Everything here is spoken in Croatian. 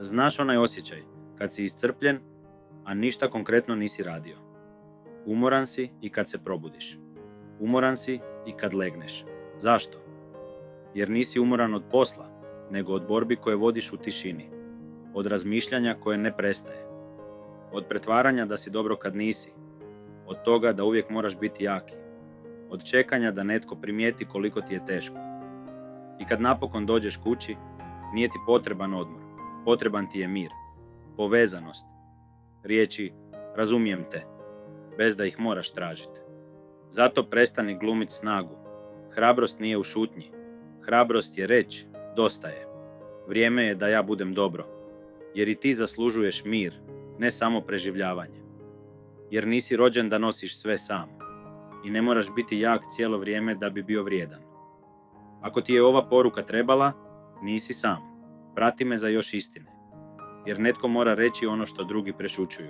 Znaš onaj osjećaj kad si iscrpljen, a ništa konkretno nisi radio. Umoran si i kad se probudiš. Umoran si i kad legneš. Zašto? Jer nisi umoran od posla, nego od borbi koje vodiš u tišini. Od razmišljanja koje ne prestaje. Od pretvaranja da si dobro kad nisi. Od toga da uvijek moraš biti jaki. Od čekanja da netko primijeti koliko ti je teško. I kad napokon dođeš kući, nije ti potreban odmor. Potreban ti je mir. Povezanost. Riječi razumijem te, bez da ih moraš tražiti. Zato prestani glumit snagu. Hrabrost nije u šutnji. Hrabrost je reći, dosta je. Vrijeme je da ja budem dobro. Jer i ti zaslužuješ mir, ne samo preživljavanje. Jer nisi rođen da nosiš sve sam. I ne moraš biti jak cijelo vrijeme da bi bio vrijedan. Ako ti je ova poruka trebala, nisi sam. Prati me za još istine. Jer netko mora reći ono što drugi prešućuju.